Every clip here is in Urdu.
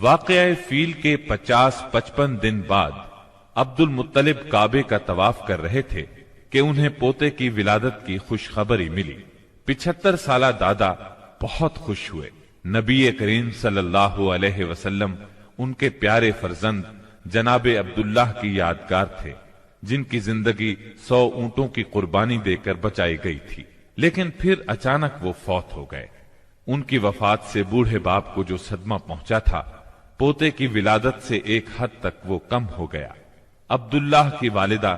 واقعہ فیل کے 50-55 دن بعد عبد المطلب کعبے کا طواف کر رہے تھے کہ انہیں پوتے کی ولادت کی خوشخبری ملی۔ 75 سالہ دادا بہت خوش ہوئے۔ نبی کریم صلی اللہ علیہ وسلم ان کے پیارے فرزند جناب عبداللہ کی یادگار تھے، جن کی زندگی 100 اونٹوں کی قربانی دے کر بچائی گئی تھی، لیکن پھر اچانک وہ فوت ہو گئے۔ ان کی وفات سے بوڑھے باپ کو جو صدمہ پہنچا تھا، پوتے کی ولادت سے ایک حد تک وہ کم ہو گیا۔ عبداللہ کی والدہ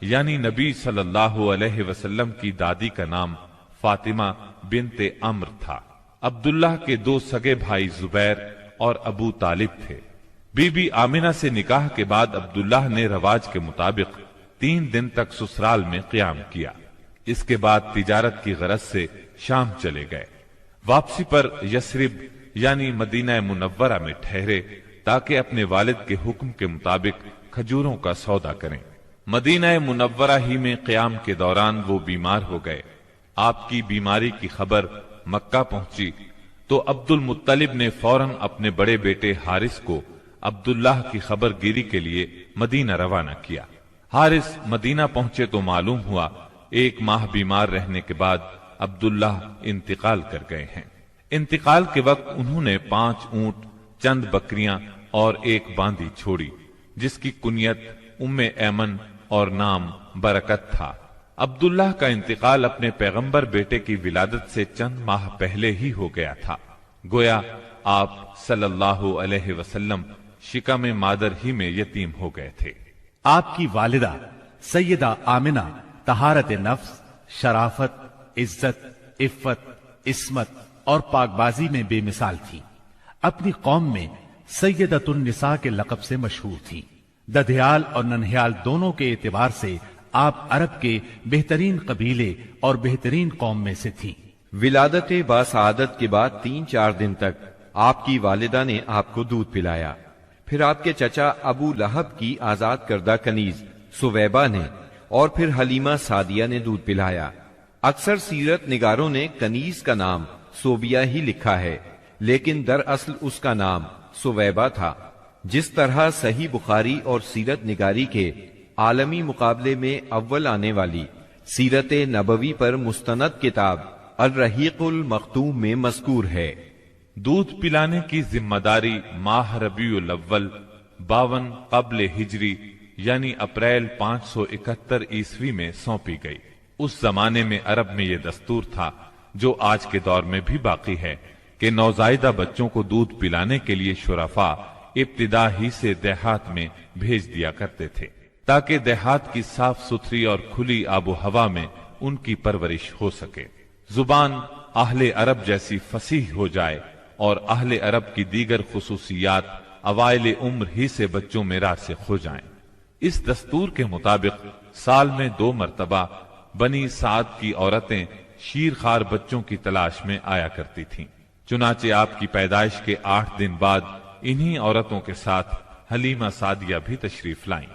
یعنی نبی صلی اللہ علیہ وسلم کی دادی کا نام فاطمہ بنت عمر تھا۔ عبداللہ کے 2 سگے بھائی زبیر اور ابو طالب تھے۔ بی بی آمنہ سے نکاح کے بعد عبداللہ نے رواج کے مطابق 3 دن تک سسرال میں قیام کیا۔ اس کے بعد تجارت کی غرض سے شام چلے گئے۔ واپسی پر یثرب یعنی مدینہ منورہ میں ٹھہرے تاکہ اپنے والد کے حکم کے مطابق کھجوروں کا سودا کریں۔ مدینہ منورہ ہی میں قیام کے دوران وہ بیمار ہو گئے۔ آپ کی بیماری کی خبر مکہ پہنچی تو عبد المطلب نے فوراً اپنے بڑے بیٹے حارث کو عبداللہ کی خبر گیری کے لیے مدینہ روانہ کیا۔ حارث مدینہ پہنچے تو معلوم ہوا 1 ماہ بیمار رہنے کے بعد عبداللہ انتقال کر گئے ہیں۔ انتقال کے وقت انہوں نے 5 اونٹ، چند بکریاں اور 1 باندی چھوڑی، جس کی کنیت ام ایمن اور نام برکت تھا۔ عبداللہ کا انتقال اپنے پیغمبر بیٹے کی ولادت سے چند ماہ پہلے ہی ہو گیا تھا۔ گویا آپ صلی اللہ علیہ وسلم شکم مادر ہی میں یتیم ہو گئے تھے۔ آپ کی والدہ سیدہ آمنہ طہارت نفس، شرافت، عزت، عفت، عصمت اور پاک بازی میں بے مثال تھی۔ اپنی قوم میں سیدۃ النساء کے لقب سے مشہور تھی۔ ددھیال اور ننہیال دونوں کے اعتبار سے آپ عرب کے بہترین قبیلے اور بہترین قوم میں سے تھی۔ ولادت باسعادت کے بعد 3-4 دن تک آپ کی والدہ نے آپ کو دودھ پلایا۔ پھر آپ کے چچا ابو لہب کی آزاد کردہ کنیز سویبہ نے اور پھر حلیمہ سعدیہ نے دودھ پلایا۔ اکثر سیرت نگاروں نے کنیز کا نام سوبیہ ہی لکھا ہے، لیکن دراصل اس کا نام سویبہ تھا۔ جس طرح صحیح بخاری اور سیرت نگاری کے عالمی مقابلے میں اول آنے والی سیرت نبوی پر مستند کتاب الرحیق المختوم میں مذکور ہے۔ دودھ پلانے کی ذمہ داری ماہ ربیع الاول 52 قبل ہجری یعنی اپریل 571 عیسوی میں سونپی گئی۔ اس زمانے میں عرب میں یہ دستور تھا، جو آج کے دور میں بھی باقی ہے، کہ نوزائیدہ بچوں کو دودھ پلانے کے لیے شرفاء ابتدا ہی سے دیہات میں بھیج دیا کرتے تھے، تاکہ دیہات کی صاف ستھری اور کھلی آب و ہوا میں ان کی پرورش ہو سکے، زبان اہل عرب جیسی فصیح ہو جائے اور اہل عرب کی دیگر خصوصیات اوائل عمر ہی سے بچوں میں راسخ ہو جائیں۔ اس دستور کے مطابق سال میں 2 مرتبہ بنی سعد کی عورتیں شیرخوار بچوں کی تلاش میں آیا کرتی تھیں۔ چنانچہ آپ کی پیدائش کے 8 دن بعد انہی عورتوں کے ساتھ حلیمہ سعدیہ بھی تشریف لائیں۔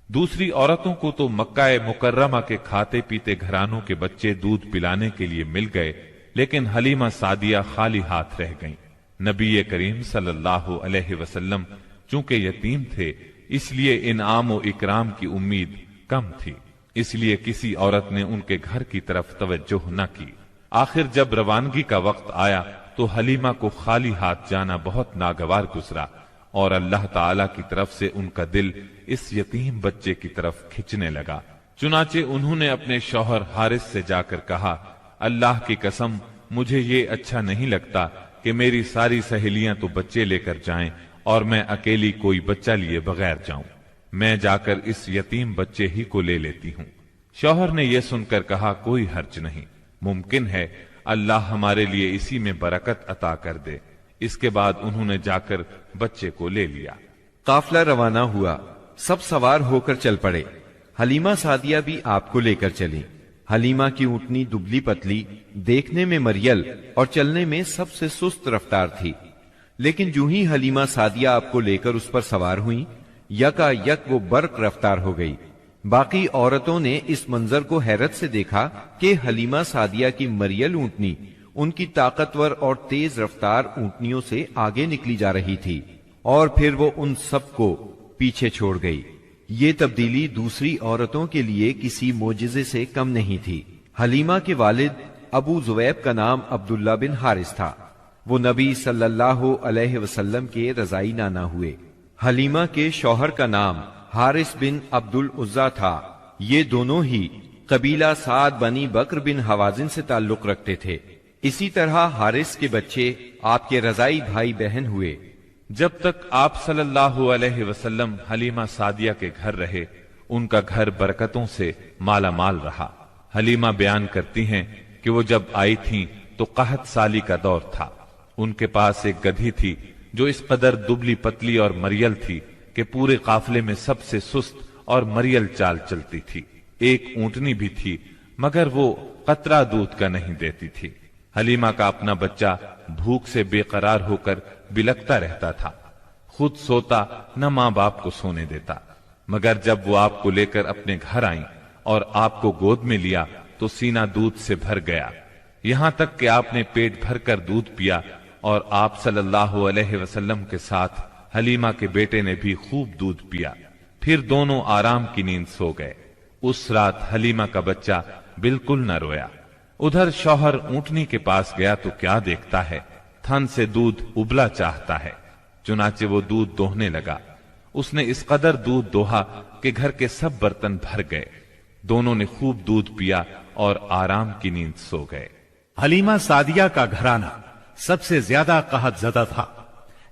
دوسری عورتوں کو تو مکہ مکرمہ کے کھاتے پیتے گھرانوں کے بچے دودھ پلانے کے لیے مل گئے، لیکن حلیمہ سعدیہ خالی ہاتھ رہ گئیں۔ نبی کریم صلی اللہ علیہ وسلم چونکہ یتیم تھے، اس لیے انعام و اکرام کی امید کم تھی، اس لیے کسی عورت نے ان کے گھر کی طرف توجہ نہ کی۔ آخر جب روانگی کا وقت آیا تو حلیمہ کو خالی ہاتھ جانا بہت ناگوار گزرا، اور اللہ تعالی کی طرف سے ان کا دل اس یتیم بچے کی طرف کھچنے لگا۔ چنانچہ انہوں نے اپنے شوہر حارث سے جا کر کہا، اللہ کی قسم مجھے یہ اچھا نہیں لگتا کہ میری ساری سہیلیاں تو بچے لے کر جائیں اور میں اکیلی کوئی بچہ لیے بغیر جاؤں، میں جا کر اس یتیم بچے ہی کو لے لیتی ہوں۔ شوہر نے یہ سن کر کہا، کوئی حرج نہیں، ممکن ہے اللہ ہمارے لیے اسی میں برکت عطا کر دے۔ اس کے بعد انہوں نے جا کر بچے کو لے لیا۔ قافلہ روانہ ہوا، سب سوار ہو کر چل پڑے۔ حلیمہ سعدیہ بھی آپ کو لے کر چلی۔ حلیمہ کی اونٹنی دبلی پتلی، دیکھنے میں مریل اور چلنے میں سب سے سست رفتار تھی، لیکن جو ہی حلیمہ سعدیہ آپ کو لے کر اس پر سوار ہوئیں، یکا یک وہ برق رفتار ہو گئی۔ باقی عورتوں نے اس منظر کو حیرت سے دیکھا کہ حلیمہ سعدیہ کی مریل اونٹنی ان کی طاقتور اور تیز رفتار اونٹنیوں سے آگے نکلی جا رہی تھی اور پھر وہ ان سب کو پیچھے چھوڑ گئی۔ یہ تبدیلی دوسری عورتوں کے لیے کسی معجزے سے کم نہیں تھی۔ حلیمہ کے والد ابو زویب کا نام عبداللہ بن حارث تھا۔ وہ نبی صلی اللہ علیہ وسلم کے رضائی نانا ہوئے۔ حلیمہ کے شوہر کا نام حارث بن عبد العزا تھا۔ یہ دونوں ہی قبیلہ سعد بنی بکر بن حوازن سے تعلق رکھتے تھے۔ اسی طرح حارث کے بچے آپ کے رضائی بھائی بہن ہوئے۔ جب تک آپ صلی اللہ علیہ وسلم حلیمہ سعدیہ کے گھر رہے، ان کا گھر برکتوں سے مالا مال رہا۔ حلیمہ بیان کرتی ہیں کہ وہ جب آئی تھیں تو قحط سالی کا دور تھا۔ ان کے پاس ایک گدھی تھی جو اس قدر دبلی پتلی اور مریل تھی کہ پورے قافلے میں سب سے سست اور مریل چال چلتی تھی۔ ایک اونٹنی بھی تھی مگر وہ قطرہ دودھ کا نہیں دیتی تھی۔ حلیمہ کا اپنا بچہ بھوک سے بے قرار ہو کر بلکتا رہتا تھا، خود سوتا نہ ماں باپ کو سونے دیتا۔ مگر جب وہ آپ کو لے کر اپنے گھر آئیں اور آپ کو گود میں لیا تو سینہ دودھ سے بھر گیا، یہاں تک کہ آپ نے پیٹ بھر کر دودھ پیا، اور آپ صلی اللہ علیہ وسلم کے ساتھ حلیمہ کے بیٹے نے بھی خوب دودھ پیا۔ پھر دونوں آرام کی نیند سو گئے۔ اس رات حلیمہ کا بچہ بالکل نہ رویا۔ ادھر شوہر اونٹنی کے پاس گیا تو کیا دیکھتا ہے، تھن سے دودھ ابلا چاہتا ہے۔ چنانچہ وہ دودھ دوہنے لگا۔ اس نے اس قدر دودھ دوہا کہ گھر کے سب برتن بھر گئے۔ دونوں نے خوب دودھ پیا اور آرام کی نیند سو گئے۔ حلیمہ سعدیہ کا گھرانہ سب سے زیادہ قحط زدہ تھا،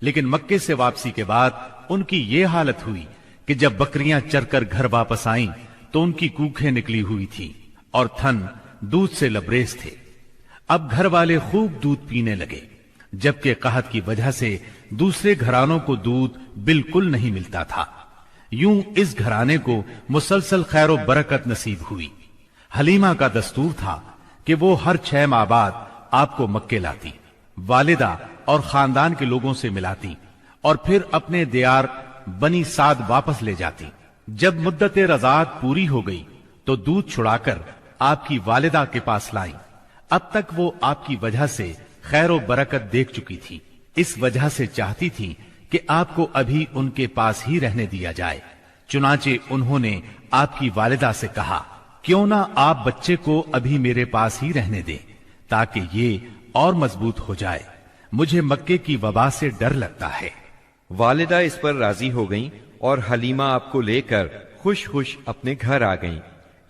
لیکن مکے سے واپسی کے بعد ان کی یہ حالت ہوئی کہ جب بکریاں چر کر گھر واپس آئیں تو ان کی کوکھیں نکلی ہوئی تھی اور تھن دودھ سے لبریز تھے۔ اب گھر والے خوب دودھ پینے لگے، جبکہ قحط کی وجہ سے دوسرے گھرانوں کو دودھ بالکل نہیں ملتا تھا۔ یوں اس گھرانے کو مسلسل خیر و برکت نصیب ہوئی۔ حلیمہ کا دستور تھا کہ وہ ہر 6 ماہ بعد آپ کو مکے لاتی، والدہ اور خاندان کے لوگوں سے ملاتی اور پھر اپنے دیار بنی سعد واپس لے جاتی۔ جب مدت رضاعت پوری ہو گئی تو دودھ چھڑا کر آپ کی والدہ کے پاس لائیں۔ اب تک وہ آپ کی وجہ سے خیر و برکت دیکھ چکی تھی، اس وجہ سے چاہتی تھی کہ آپ کو ابھی ان کے پاس ہی رہنے دیا جائے۔ چنانچہ انہوں نے آپ کی والدہ سے کہا، کیوں نہ آپ بچے کو ابھی میرے پاس ہی رہنے دیں تاکہ یہ اور مضبوط ہو جائے، مجھے مکے کی وبا سے ڈر لگتا ہے۔ والدہ اس پر راضی ہو گئیں اور حلیمہ آپ کو لے کر خوش خوش اپنے گھر آ گئیں۔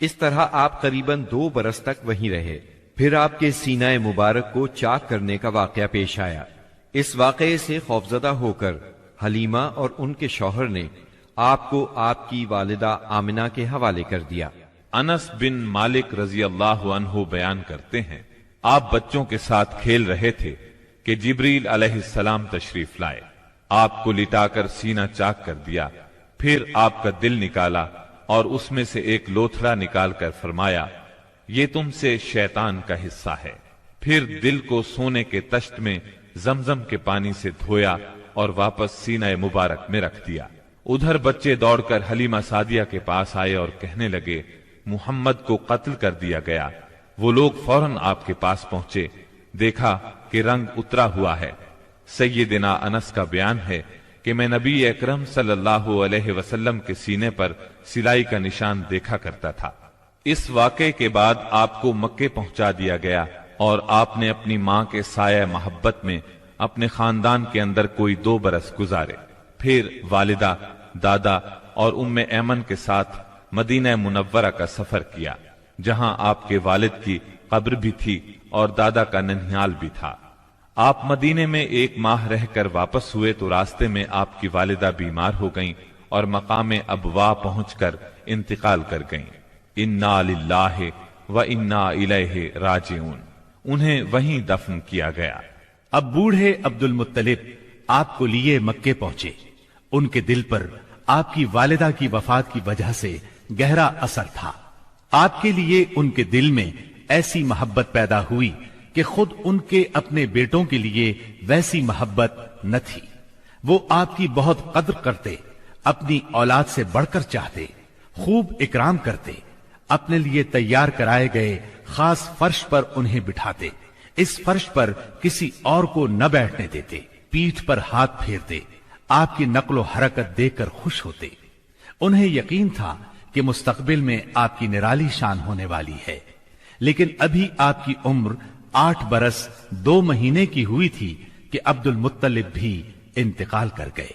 اس طرح آپ قریباً 2 برس تک وہیں رہے۔ پھر آپ کے سینہ مبارک کو چاک کرنے کا واقعہ پیش آیا۔ اس واقعے سے خوفزدہ ہو کر حلیمہ اور ان کے شوہر نے آپ کو آپ کی والدہ آمنہ کے حوالے کر دیا۔ انس بن مالک رضی اللہ عنہ بیان کرتے ہیں، آپ بچوں کے ساتھ کھیل رہے تھے کہ جبریل علیہ السلام تشریف لائے۔ آپ کو لٹا کر سینہ چاک کر دیا، پھر آپ کا دل نکالا اور اس میں سے ایک لوتھڑا نکال کر فرمایا، یہ تم سے شیطان کا حصہ ہے۔ پھر دل کو سونے کے تشت میں زمزم کے پانی سے دھویا اور واپس سینہ مبارک میں رکھ دیا۔ ادھر بچے دوڑ کر حلیمہ سعدیہ کے پاس آئے اور کہنے لگے، محمد کو قتل کر دیا گیا۔ وہ لوگ فوراً آپ کے پاس پہنچے، دیکھا کہ رنگ اترا ہوا ہے۔ سیدنا انس کا بیان ہے کہ میں نبی اکرم صلی اللہ علیہ وسلم کے سینے پر سلائی کا نشان دیکھا کرتا تھا۔ اس واقعے کے بعد آپ کو مکے پہنچا دیا گیا اور آپ نے اپنی ماں کے سایہ محبت میں اپنے خاندان کے اندر کوئی 2 برس گزارے۔ پھر والدہ، دادا اور ام ایمن کے ساتھ مدینہ منورہ کا سفر کیا، جہاں آپ کے والد کی قبر بھی تھی اور دادا کا ننھیال بھی تھا۔ آپ مدینے میں 1 ماہ رہ کر واپس ہوئے تو راستے میں آپ کی والدہ بیمار ہو گئیں اور مقام ابوا پہنچ کر انتقال کر گئیں۔ انا للہ و انا الیہ راجعون، انہیں وہیں دفن کیا گیا۔ اب بوڑھے عبد المطلب آپ کو لیے مکے پہنچے۔ ان کے دل پر آپ کی والدہ کی وفات کی وجہ سے گہرا اثر تھا۔ آپ کے لیے ان کے دل میں ایسی محبت پیدا ہوئی کہ خود ان کے اپنے بیٹوں کے لیے ویسی محبت نہ تھی۔ وہ آپ کی بہت قدر کرتے، اپنی اولاد سے بڑھ کر چاہتے، خوب اکرام کرتے، اپنے لیے تیار کرائے گئے خاص فرش پر انہیں بٹھاتے، اس فرش پر کسی اور کو نہ بیٹھنے دیتے، پیٹھ پر ہاتھ پھیرتے، آپ کی نقل و حرکت دیکھ کر خوش ہوتے۔ انہیں یقین تھا کہ مستقبل میں آپ کی نرالی شان ہونے والی ہے، لیکن ابھی آپ کی عمر 8 برس 2 مہینے کی ہوئی تھی کہ عبد المطلب بھی انتقال کر گئے۔